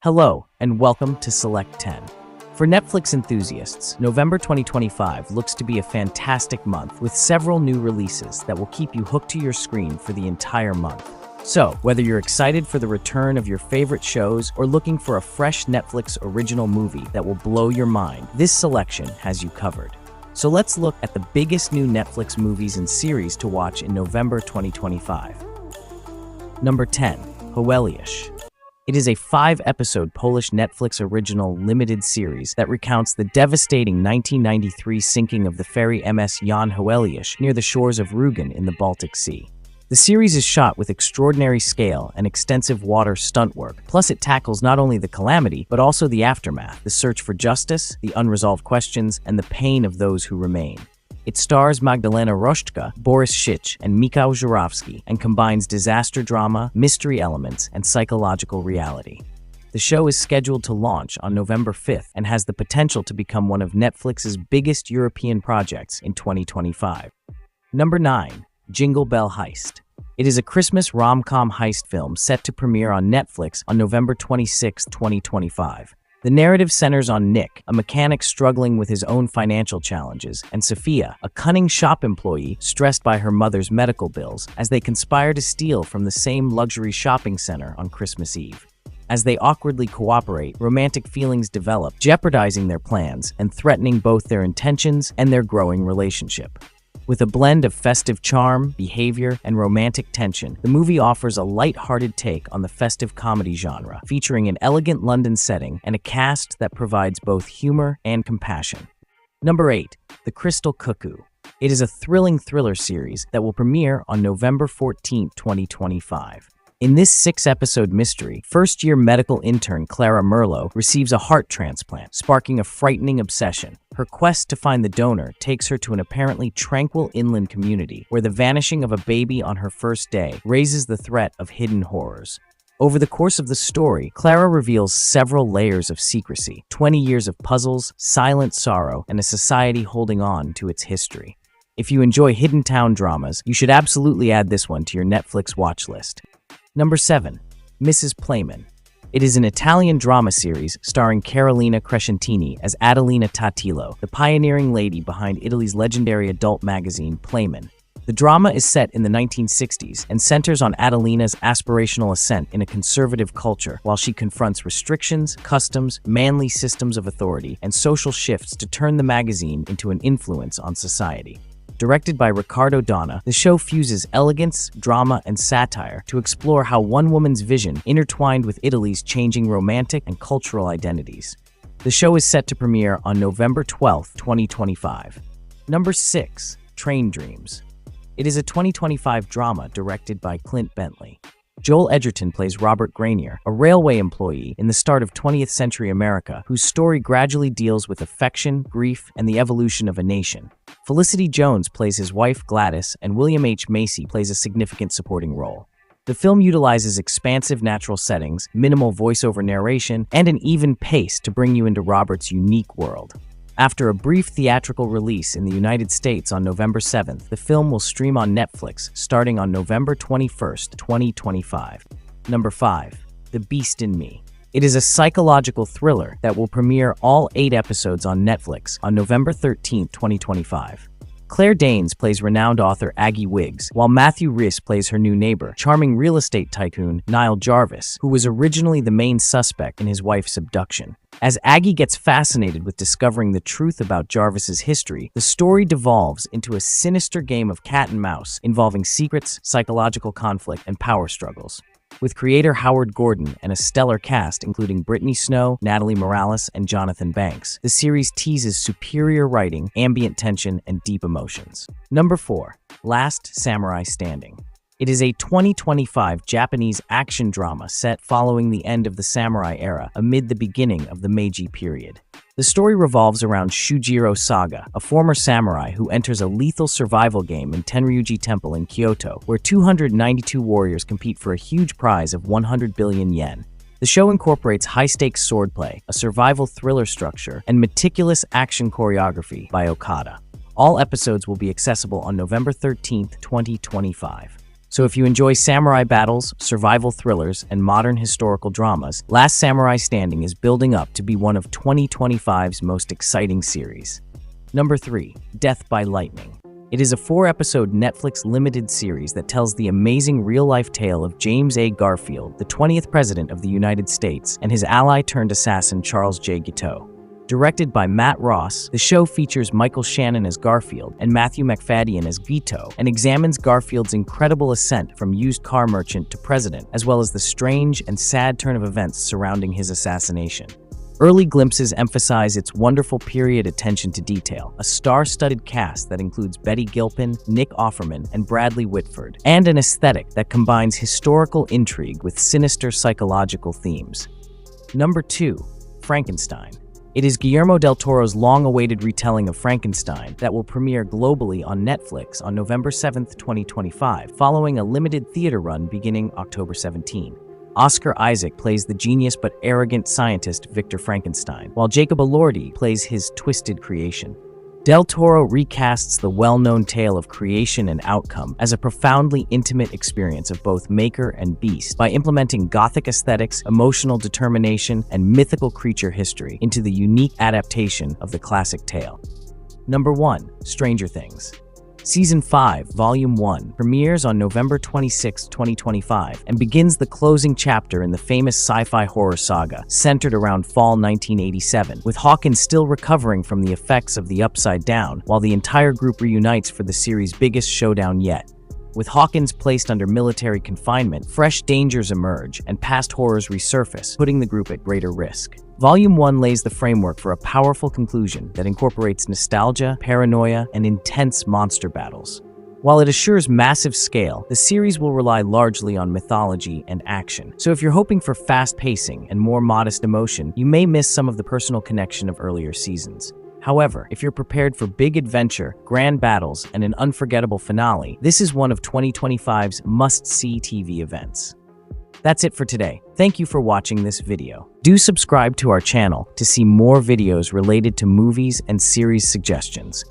Hello, and welcome to Select 10. For Netflix enthusiasts, November 2025 looks to be a fantastic month with several new releases that will keep you hooked to your screen for the entire month. So, whether you're excited for the return of your favorite shows or looking for a fresh Netflix original movie that will blow your mind, this selection has you covered. So let's look at the biggest new Netflix movies and series to watch in November 2025. Number 10. Heweliusz. It is a 5-episode Polish Netflix original limited series that recounts the devastating 1993 sinking of the ferry MS Jan Heweliusz near the shores of Rügen in the Baltic Sea. The series is shot with extraordinary scale and extensive water stunt work, plus it tackles not only the calamity, but also the aftermath, the search for justice, the unresolved questions, and the pain of those who remain. It stars Magdalena Roszczka, Boris Szych, and Michał Żurawski, and combines disaster drama, mystery elements, and psychological reality. The show is scheduled to launch on November 5th and has the potential to become one of Netflix's biggest European projects in 2025. Number 9. Jingle Bell Heist. It is a Christmas rom-com heist film set to premiere on Netflix on November 26, 2025. The narrative centers on Nick, a mechanic struggling with his own financial challenges, and Sophia, a cunning shop employee stressed by her mother's medical bills, as they conspire to steal from the same luxury shopping center on Christmas Eve. As they awkwardly cooperate, romantic feelings develop, jeopardizing their plans and threatening both their intentions and their growing relationship. With a blend of festive charm, behavior, and romantic tension, the movie offers a light-hearted take on the festive comedy genre, featuring an elegant London setting and a cast that provides both humor and compassion. Number 8. The Crystal Cuckoo. It is a thrilling thriller series that will premiere on November 14, 2025. In this 6-episode mystery, first-year medical intern Clara Merlo receives a heart transplant, sparking a frightening obsession. Her quest to find the donor takes her to an apparently tranquil inland community, where the vanishing of a baby on her first day raises the threat of hidden horrors. Over the course of the story, Clara reveals several layers of secrecy, 20 years of puzzles, silent sorrow, and a society holding on to its history. If you enjoy hidden town dramas, you should absolutely add this one to your Netflix watch list. Number 7. Mrs. Playmen. It is an Italian drama series starring Carolina Crescentini as Adelina Tatillo, the pioneering lady behind Italy's legendary adult magazine Playmen. The drama is set in the 1960s and centers on Adelina's aspirational ascent in a conservative culture while she confronts restrictions, customs, manly systems of authority, and social shifts to turn the magazine into an influence on society. Directed by Riccardo Donna, the show fuses elegance, drama, and satire to explore how one woman's vision intertwined with Italy's changing romantic and cultural identities. The show is set to premiere on November 12, 2025. Number 6. Train Dreams. It is a 2025 drama directed by Clint Bentley. Joel Edgerton plays Robert Granier, a railway employee in the start of 20th century America whose story gradually deals with affection, grief, and the evolution of a nation. Felicity Jones plays his wife Gladys, and William H. Macy plays a significant supporting role. The film utilizes expansive natural settings, minimal voiceover narration, and an even pace to bring you into Robert's unique world. After a brief theatrical release in the United States on November 7th, the film will stream on Netflix starting on November 21st, 2025. Number 5. The Beast in Me. It is a psychological thriller that will premiere all 8 episodes on Netflix on November 13, 2025. Claire Danes plays renowned author Aggie Wiggs, while Matthew Rhys plays her new neighbor, charming real estate tycoon Niall Jarvis, who was originally the main suspect in his wife's abduction. As Aggie gets fascinated with discovering the truth about Jarvis's history, the story devolves into a sinister game of cat and mouse involving secrets, psychological conflict, and power struggles. With creator Howard Gordon and a stellar cast including Brittany Snow, Natalie Morales, and Jonathan Banks, the series teases superior writing, ambient tension, and deep emotions. Number 4. Last Samurai Standing. It is a 2025 Japanese action drama set following the end of the samurai era amid the beginning of the Meiji period. The story revolves around Shujiro Saga, a former samurai who enters a lethal survival game in Tenryuji Temple in Kyoto, where 292 warriors compete for a huge prize of 100 billion yen. The show incorporates high-stakes swordplay, a survival thriller structure, and meticulous action choreography by Okada. All episodes will be accessible on November 13, 2025. So if you enjoy samurai battles, survival thrillers, and modern historical dramas, Last Samurai Standing is building up to be one of 2025's most exciting series. Number 3. Death by Lightning. It is a 4-episode Netflix limited series that tells the amazing real-life tale of James A. Garfield, the 20th President of the United States, and his ally-turned-assassin Charles J. Guiteau. Directed by Matt Ross, the show features Michael Shannon as Garfield and Matthew Macfadyen as Guiteau, and examines Garfield's incredible ascent from used car merchant to president, as well as the strange and sad turn of events surrounding his assassination. Early glimpses emphasize its wonderful period attention to detail, a star-studded cast that includes Betty Gilpin, Nick Offerman, and Bradley Whitford, and an aesthetic that combines historical intrigue with sinister psychological themes. Number 2. Frankenstein. It is Guillermo del Toro's long-awaited retelling of Frankenstein that will premiere globally on Netflix on November 7, 2025, following a limited theater run beginning October 17. Oscar Isaac plays the genius but arrogant scientist Victor Frankenstein, while Jacob Elordi plays his twisted creation. Del Toro recasts the well-known tale of creation and outcome as a profoundly intimate experience of both maker and beast by implementing Gothic aesthetics, emotional determination, and mythical creature history into the unique adaptation of the classic tale. Number 1. Stranger Things. Season 5, Volume 1, premieres on November 26, 2025, and begins the closing chapter in the famous sci-fi horror saga, centered around fall 1987, with Hawkins still recovering from the effects of the Upside Down, while the entire group reunites for the series' biggest showdown yet. With Hawkins placed under military confinement, fresh dangers emerge, and past horrors resurface, putting the group at greater risk. Volume 1 lays the framework for a powerful conclusion that incorporates nostalgia, paranoia, and intense monster battles. While it assures massive scale, the series will rely largely on mythology and action. So if you're hoping for fast pacing and more modest emotion, you may miss some of the personal connection of earlier seasons. However, if you're prepared for big adventure, grand battles, and an unforgettable finale, this is one of 2025's must-see TV events. That's it for today. Thank you for watching this video. Do subscribe to our channel to see more videos related to movies and series suggestions.